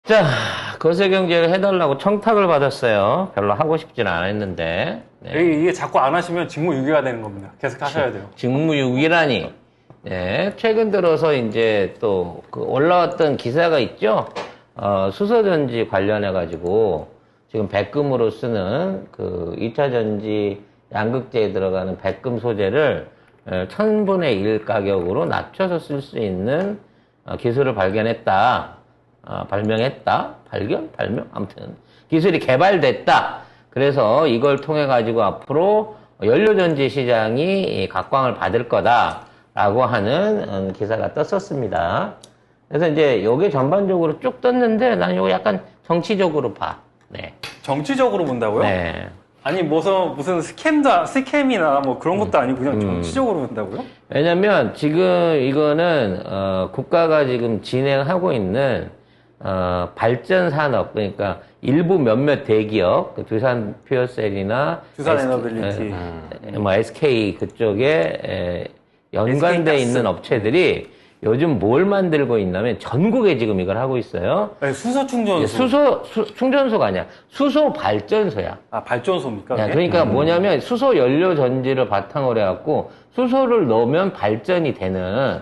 자, 거세경제를 해달라고 청탁을 받았어요. 별로 하고 싶진 않았는데. 네. 이게 자꾸 안 하시면 직무유기가 되는 겁니다. 계속 하셔야 돼요. 직무유기라니. 네, 최근 들어서 이제 또 그 올라왔던 기사가 있죠. 수소전지 관련해가지고 지금 백금으로 쓰는 그 2차 전지 양극재에 들어가는 백금 소재를 1000분의 1 가격으로 낮춰서 쓸 수 있는 기술을 발견했다. 발명했다? 발명? 아무튼 기술이 개발됐다. 그래서 이걸 통해 가지고 앞으로 연료전지 시장이 각광을 받을 거다라고 하는 기사가 떴었습니다. 그래서 이제 요게 전반적으로 쭉 떴는데 난 요거 약간 정치적으로 봐. 네. 정치적으로 본다고요? 네. 아니 무슨 스캠이나 뭐 그런 것도 아니고 그냥 정치적으로 본다고요? 왜냐면 지금 이거는 국가가 지금 진행하고 있는 발전 산업, 그러니까 일부 몇몇 대기업, 그 두산 퓨어셀이나 두산 에너빌리티, 뭐 SK 그쪽에 연관돼 SK 있는 업체들이 요즘 뭘 만들고 있냐면 전국에 지금 이걸 하고 있어요. 네, 수소 충전소. 충전소가 아니야. 수소 발전소야. 아, 발전소입니까? 야, 그러니까 뭐냐면 수소 연료 전지를 바탕으로 해갖고 수소를 넣으면 발전이 되는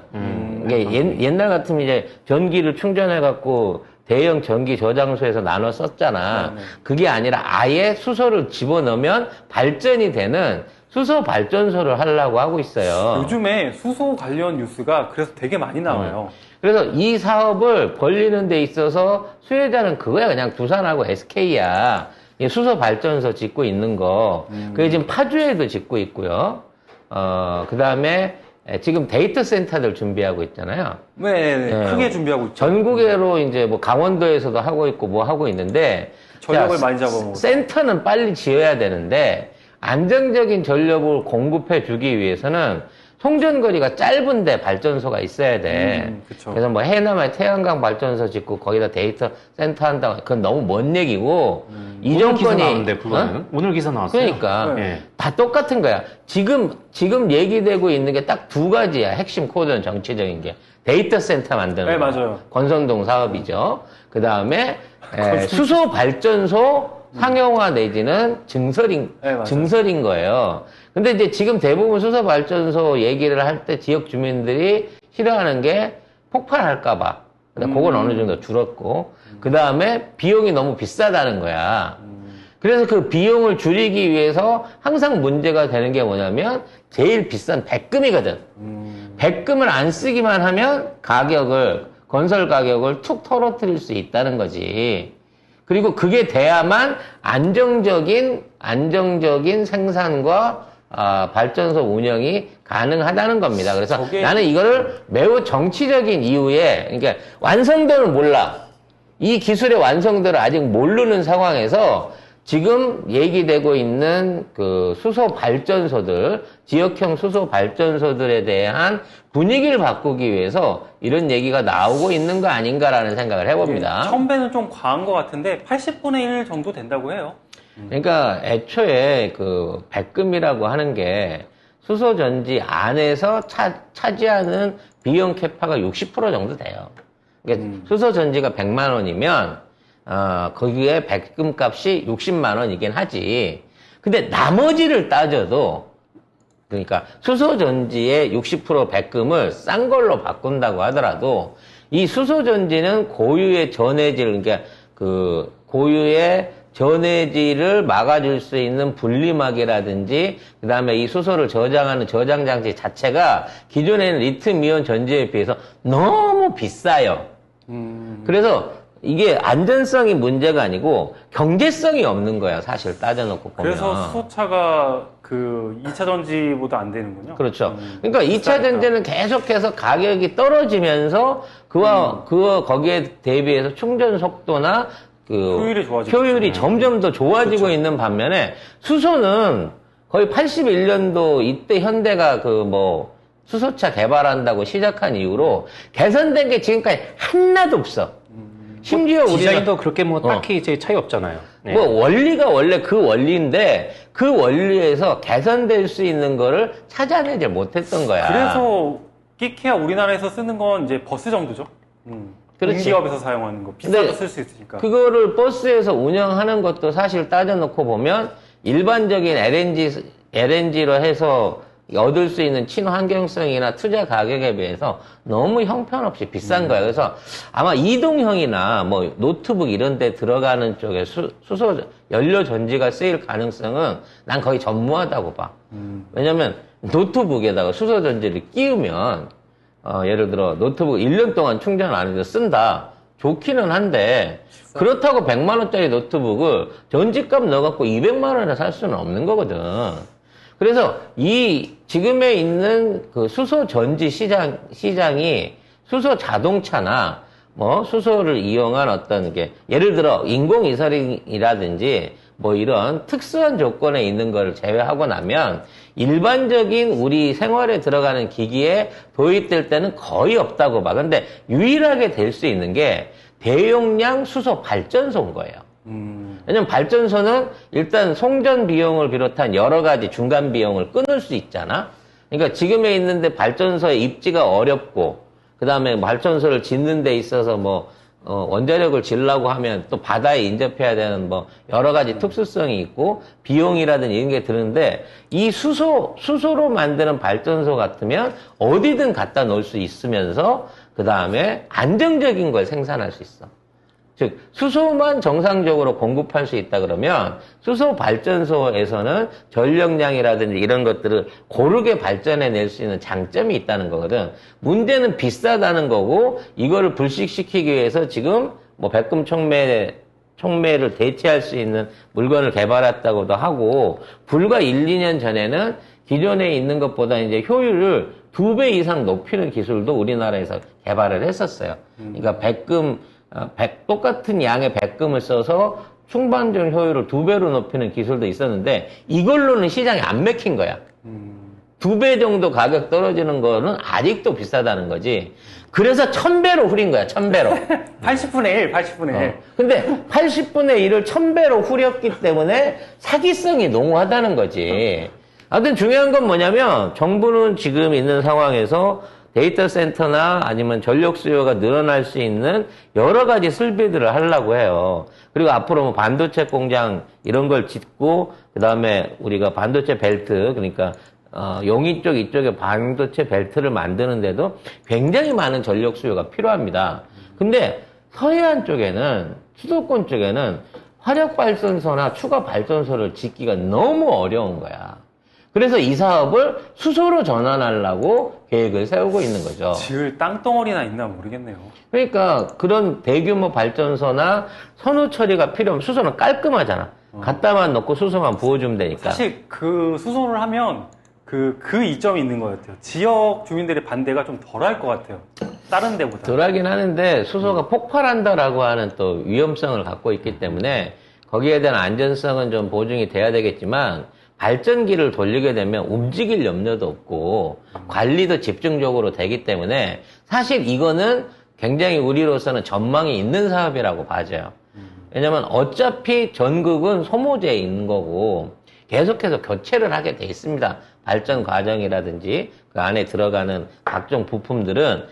이게 옛날 같으면 이제 전기를 충전해갖고 대형 전기 저장소에서 나눠 썼잖아. 네. 그게 아니라 아예 수소를 집어넣으면 발전이 되는 수소 발전소를 하려고 하고 있어요. 요즘에 수소 관련 뉴스가 그래서 되게 많이 나와요. 그래서 이 사업을 벌리는 데 있어서 수혜자는 그거야. 그냥 두산하고 SK야. 수소 발전소 짓고 있는 거. 그게 지금 파주에도 짓고 있고요. 그 다음에 지금 데이터 센터들 준비하고 있잖아요. 네, 크게 준비하고 있죠. 전국으로 이제 뭐 강원도에서도 하고 있고 뭐 하고 있는데. 전력을 많이 잡아먹고. 센터는 빨리 지어야 되는데 안정적인 전력을 공급해 주기 위해서는 송전거리가 짧은데 발전소가 있어야 돼. 그쵸. 그래서 뭐 해남에 태양광 발전소 짓고 거기다 데이터 센터 한다고 그건 너무 먼 얘기고 이 오늘 기사 정권이 나왔는데 그거는 오늘 기사 나왔어요. 그러니까 네. 다 똑같은 거야. 지금 얘기되고 있는 게 딱 두 가지야. 핵심 코드는 정치적인 게 데이터 센터 만드는 네, 거. 맞아요. 권선동 사업이죠. 그 다음에 수소 발전소 상용화 내지는 네, 증설인 거예요. 근데 이제 지금 대부분 수소 발전소 얘기를 할 때 지역 주민들이 싫어하는 게 폭발할까봐. 근데 그건 어느 정도 줄었고. 그 다음에 비용이 너무 비싸다는 거야. 그래서 그 비용을 줄이기 위해서 항상 문제가 되는 게 뭐냐면 제일 비싼 백금이거든. 백금을 안 쓰기만 하면 건설 가격을 툭 떨어뜨릴 수 있다는 거지. 그리고 그게 돼야만 안정적인 생산과 발전소 운영이 가능하다는 겁니다. 그래서 나는 이거를 매우 정치적인 이유에, 그러니까 완성도를 몰라. 이 기술의 완성도를 아직 모르는 상황에서 지금 얘기되고 있는 그 수소 발전소들, 지역형 수소 발전소들에 대한 분위기를 바꾸기 위해서 이런 얘기가 나오고 있는 거 아닌가라는 생각을 해봅니다. 1000배는 좀 과한 것 같은데 80분의 1 정도 된다고 해요. 그러니까 애초에 그 백금이라고 하는 게 수소전지 안에서 차지하는 비용 캐파가 60% 정도 돼요. 그러니까 수소전지가 100만 원이면 거기에 백금 값이 60만 원이긴 하지. 근데 나머지를 따져도 그러니까 수소전지의 60% 백금을 싼 걸로 바꾼다고 하더라도 이 수소전지는 고유의 전해질, 그러니까 그 고유의 전해질을 막아줄 수 있는 분리막이라든지 그 다음에 이 수소를 저장하는 저장장치 자체가 기존에는 리튬이온 전지에 비해서 너무 비싸요. 그래서 이게 안전성이 문제가 아니고 경제성이 없는 거야, 사실 따져놓고 보면. 그래서 수소차가 그 2차 전지보다 안 되는군요. 그렇죠. 그러니까 2차 전지는 계속해서 가격이 떨어지면서 거기에 대비해서 충전 속도나 효율이 점점 더 좋아지고 그렇죠. 있는 반면에 수소는 거의 81년도 이때 현대가 수소차 개발한다고 시작한 이후로 개선된 게 지금까지 하나도 없어. 심지어 디자인도 그렇게 딱히 이제 차이 없잖아요. 네. 원리가 원래 그 원리인데 그 원리에서 개선될 수 있는 거를 찾아내지 못했던 거야. 그래서 끼케야 우리나라에서 쓰는 건 이제 버스 정도죠. 그렇지. 공기업에서 사용하는 거 비싸도 근데 쓸 수 있으니까. 그거를 버스에서 운영하는 것도 사실 따져놓고 보면 일반적인 LNG로 해서 얻을 수 있는 친환경성이나 투자 가격에 비해서 너무 형편없이 비싼 거야. 그래서 아마 이동형이나 뭐 노트북 이런 데 들어가는 쪽에 수소 연료 전지가 쓰일 가능성은 난 거의 전무하다고 봐. 왜냐면 노트북에다가 수소 전지를 끼우면 예를 들어 노트북 1년 동안 충전 안 해도 쓴다. 좋기는 한데 그렇다고 100만 원짜리 노트북을 전지값 넣어갖고 200만 원에 살 수는 없는 거거든. 그래서 이 지금에 있는 그 수소 전지 시장이 수소 자동차나 뭐 수소를 이용한 어떤 게 예를 들어 인공위성이라든지 뭐 이런 특수한 조건에 있는 거를 제외하고 나면 일반적인 우리 생활에 들어가는 기기에 도입될 때는 거의 없다고 봐. 근데 유일하게 될 수 있는 게 대용량 수소 발전소인 거예요. 왜냐면 발전소는 일단 송전 비용을 비롯한 여러 가지 중간 비용을 끊을 수 있잖아. 그러니까 지금에 있는데 발전소의 입지가 어렵고, 그 다음에 발전소를 짓는 데 있어서 뭐, 원자력을 지으려고 하면 또 바다에 인접해야 되는 뭐, 여러 가지 특수성이 있고, 비용이라든지 이런 게 드는데, 이 수소로 만드는 발전소 같으면 어디든 갖다 놓을 수 있으면서, 그 다음에 안정적인 걸 생산할 수 있어. 즉 수소만 정상적으로 공급할 수 있다 그러면 수소 발전소에서는 전력량이라든지 이런 것들을 고르게 발전해낼 수 있는 장점이 있다는 거거든. 문제는 비싸다는 거고 이거를 불식시키기 위해서 지금 뭐 백금 촉매를 대체할 수 있는 물건을 개발했다고도 하고 불과 1, 2년 전에는 기존에 있는 것보다 이제 효율을 2배 이상 높이는 기술도 우리나라에서 개발을 했었어요. 그러니까 똑같은 양의 백금을 써서 충방전 효율을 2배로 높이는 기술도 있었는데 이걸로는 시장이 안 맥힌 거야. 2배 정도 가격 떨어지는 거는 아직도 비싸다는 거지. 그래서 1000배로 후린 거야, 1000배로. 80분의 1, 80분의 1. 근데 80분의 1을 1000배로 후렸기 때문에 사기성이 농후하다는 거지. 아무튼 중요한 건 뭐냐면 정부는 지금 있는 상황에서 데이터 센터나 아니면 전력 수요가 늘어날 수 있는 여러 가지 설비들을 하려고 해요. 그리고 앞으로 뭐 반도체 공장 이런 걸 짓고 그다음에 우리가 반도체 벨트 그러니까 용인 쪽 이쪽에 반도체 벨트를 만드는데도 굉장히 많은 전력 수요가 필요합니다. 근데 서해안 쪽에는 수도권 쪽에는 화력 발전소나 추가 발전소를 짓기가 너무 어려운 거야. 그래서 이 사업을 수소로 전환하려고 계획을 세우고 있는 거죠. 지을 땅덩어리나 있나 모르겠네요. 그러니까 그런 대규모 발전소나 선후 처리가 필요하면 수소는 깔끔하잖아. 갖다만 넣고 수소만 부어주면 되니까. 사실 그 수소를 하면 그 이점이 있는 것 같아요. 지역 주민들의 반대가 좀 덜할 것 같아요. 다른 데보다. 덜하긴 하는데 수소가 폭발한다라고 하는 또 위험성을 갖고 있기 때문에 거기에 대한 안전성은 좀 보증이 돼야 되겠지만 발전기를 돌리게 되면 움직일 염려도 없고 관리도 집중적으로 되기 때문에 사실 이거는 굉장히 우리로서는 전망이 있는 사업이라고 봐져요. 왜냐면 어차피 전극은 소모제에 있는 거고 계속해서 교체를 하게 돼 있습니다. 발전 과정이라든지 그 안에 들어가는 각종 부품들은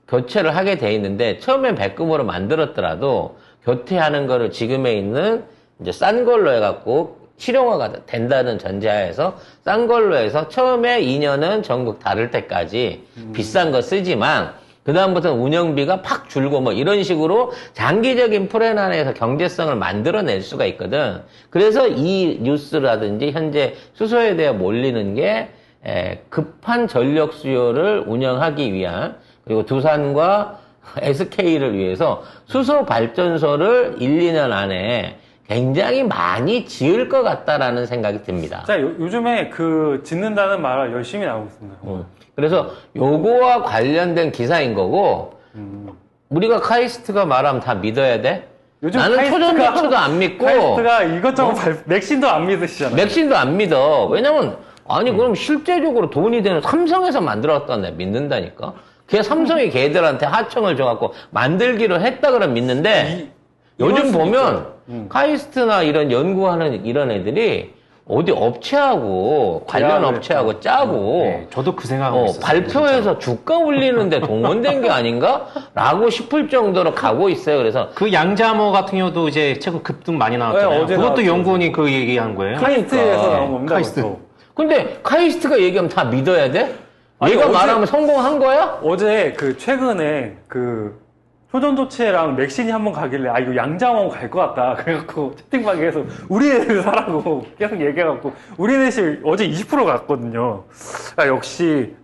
교체를 하게 돼 있는데 처음엔 백금으로 만들었더라도 교체하는 거를 지금에 있는 이제 싼 걸로 해갖고 실용화가 된다는 전제하에서 싼 걸로 해서 처음에 2년은 전국 다를 때까지 비싼 거 쓰지만 그 다음부터는 운영비가 팍 줄고 뭐 이런 식으로 장기적인 플랜 안에서 경제성을 만들어낼 수가 있거든. 그래서 이 뉴스라든지 현재 수소에 대해 몰리는 게 급한 전력 수요를 운영하기 위한 그리고 두산과 SK를 위해서 수소 발전소를 1, 2년 안에 굉장히 많이 지을 것 같다라는 생각이 듭니다. 자, 요즘에 그 짓는다는 말 열심히 나오고 있습니다. 그래서 요거와 관련된 기사인 거고 우리가 카이스트가 말하면 다 믿어야 돼? 요즘 나는 초전도체도 안 믿고 카이스트가 이것저것 맥신도 안 믿으시잖아요. 맥신도 안 믿어. 왜냐면 아니 그럼 실제적으로 돈이 되는 삼성에서 만들었다는 데 믿는다니까. 걔 삼성이 걔들한테 하청을 줘갖고 만들기로 했다 그러면 믿는데 요즘 보면 카이스트나 이런 연구하는 이런 애들이 어디 업체하고 관련 계약을 업체하고 했죠. 짜고 네, 저도 그 생각하고 있었어요. 발표해서 주가 올리는데 동원된 게 아닌가? 라고 싶을 정도로 가고 있어요. 그래서 그 양자모 같은 경우도 이제 최근 급등 많이 나왔잖아요. 네, 어제 그것도 나왔죠. 연구원이 그 얘기한 거예요. 카이스트에서 나온 겁니다. 카이스트. 그것도. 근데 카이스트가 얘기하면 다 믿어야 돼? 아니, 얘가 어제- 말하면 성공한 거야? 어제 그 최근에 그 효전조치랑 맥신이 한번 가길래 이거 양자모 갈 것 같다. 그래갖고 채팅방에서 우리네들 사라고 계속 얘기해갖고 우리네실 어제 20% 갔거든요. 역시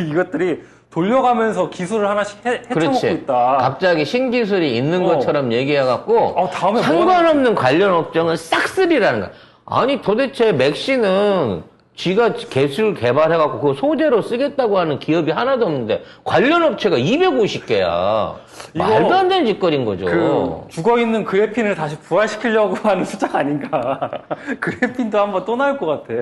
이것들이 돌려가면서 기술을 하나씩 헤쳐먹고 그렇지. 있다. 갑자기 신기술이 있는 것처럼 얘기해갖고 다음에 상관없는 관련 업종은 싹쓸이라는 거야. 아니 도대체 맥시는 지가 기술 개발해갖고 그거 소재로 쓰겠다고 하는 기업이 하나도 없는데 관련 업체가 250개야. 이거 말도 안 되는 짓거리인 거죠. 그 죽어있는 그래핀을 다시 부활시키려고 하는 수작 아닌가. 그래핀도 한번 또 나올 것 같아.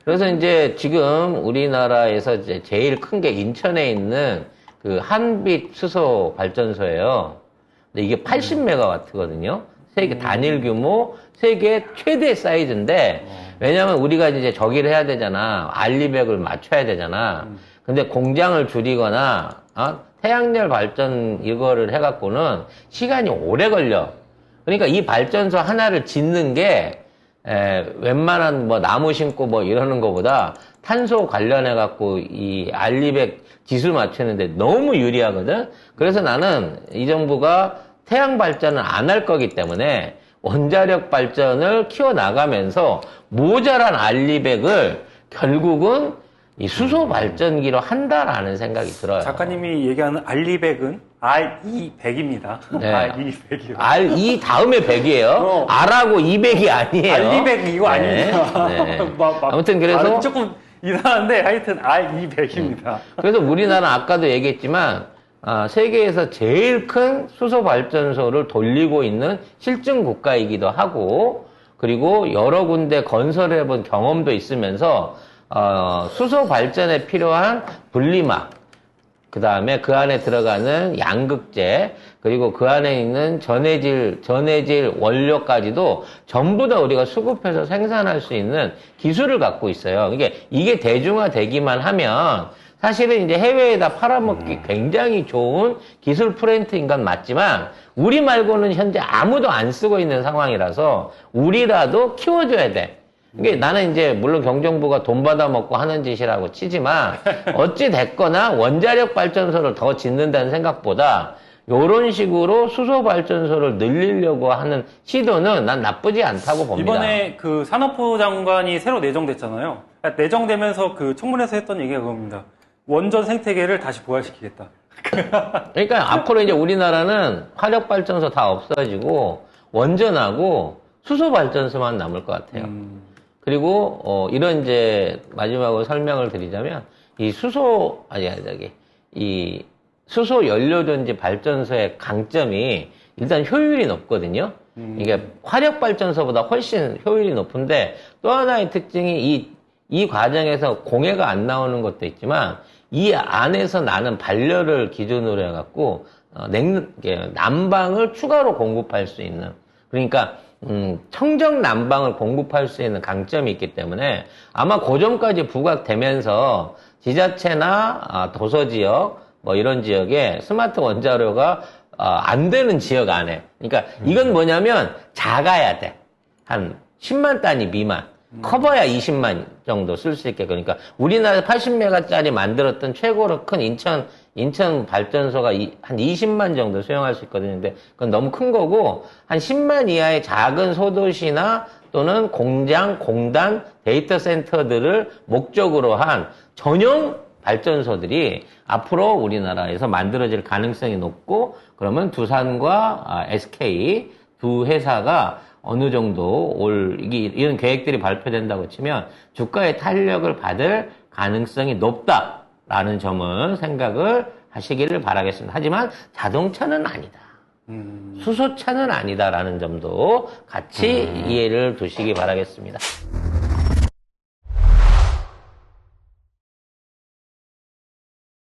그래서 이제 지금 우리나라에서 이제 제일 큰 게 인천에 있는 그 한빛 수소 발전소예요. 근데 이게 80메가와트거든요. 세계 단일 규모, 세계 최대 사이즈인데, 왜냐면 우리가 이제 저기를 해야 되잖아. 알리백을 맞춰야 되잖아. 근데 공장을 줄이거나, 태양열 발전 이거를 해갖고는 시간이 오래 걸려. 그러니까 이 발전소 하나를 짓는 게, 웬만한 뭐 나무 심고 뭐 이러는 거보다 탄소 관련해갖고 이 알리백 기술 맞추는데 너무 유리하거든? 그래서 나는 이 정부가 태양 발전을 안 할 거기 때문에 원자력 발전을 키워나가면서 모자란 알리백을 결국은 이 수소 발전기로 한다라는 생각이 들어요. 작가님이 얘기하는 알리백은 RE100입니다. 네. RE100이요. R2 다음에 100이에요. R하고 200이 아니에요. 알리백 이거 아닙니다. 네. 아무튼 그래서 발음이 조금 이상한데 하여튼 RE100입니다. 그래서 우리나라는 아까도 얘기했지만 세계에서 제일 큰 수소 발전소를 돌리고 있는 실증 국가이기도 하고 그리고 여러 군데 건설해 본 경험도 있으면서 수소 발전에 필요한 분리막 그 다음에 그 안에 들어가는 양극재 그리고 그 안에 있는 전해질 원료까지도 전부 다 우리가 수급해서 생산할 수 있는 기술을 갖고 있어요. 이게 대중화되기만 하면 사실은 이제 해외에다 팔아먹기 굉장히 좋은 기술 프렌트인 건 맞지만 우리 말고는 현재 아무도 안 쓰고 있는 상황이라서 우리라도 키워줘야 돼. 이게 나는 이제 물론 경정부가 돈 받아먹고 하는 짓이라고 치지만 어찌 됐거나 원자력 발전소를 더 짓는다는 생각보다 이런 식으로 수소 발전소를 늘리려고 하는 시도는 난 나쁘지 않다고 봅니다. 이번에 그 산업부 장관이 새로 내정됐잖아요. 내정되면서 그 청문회에서 했던 얘기가 그겁니다. 원전 생태계를 다시 부활시키겠다. 그러니까 앞으로 이제 우리나라는 화력 발전소 다 없어지고 원전하고 수소 발전소만 남을 것 같아요. 그리고 이런 이제 마지막으로 설명을 드리자면 이 수소 연료전지 발전소의 강점이 일단 효율이 높거든요. 이게 화력 발전소보다 훨씬 효율이 높은데 또 하나의 특징이 이 과정에서 공해가 안 나오는 것도 있지만 이 안에서 나는 발열을 기준으로 해갖고 난방을 추가로 공급할 수 있는 그러니까 청정 난방을 공급할 수 있는 강점이 있기 때문에 아마 그 점까지 부각되면서 지자체나 도서지역 뭐 이런 지역에 스마트 원자로가 안 되는 지역 안에 그러니까 이건 뭐냐면 작아야 돼. 한 10만 단위 미만. 커버야 20만 정도 쓸 수 있게. 그러니까 우리나라 80메가짜리 만들었던 최고로 큰 인천 발전소가 한 20만 정도 수용할 수 있거든요. 근데 그건 너무 큰 거고 한 10만 이하의 작은 소도시나 또는 공장, 공단, 데이터 센터들을 목적으로 한 전용 발전소들이 앞으로 우리나라에서 만들어질 가능성이 높고 그러면 두산과 SK 두 회사가 어느 정도 이런 계획들이 발표된다고 치면 주가의 탄력을 받을 가능성이 높다라는 점을 생각을 하시기를 바라겠습니다. 하지만 자동차는 아니다. 수소차는 아니다라는 점도 같이 이해를 두시기 바라겠습니다.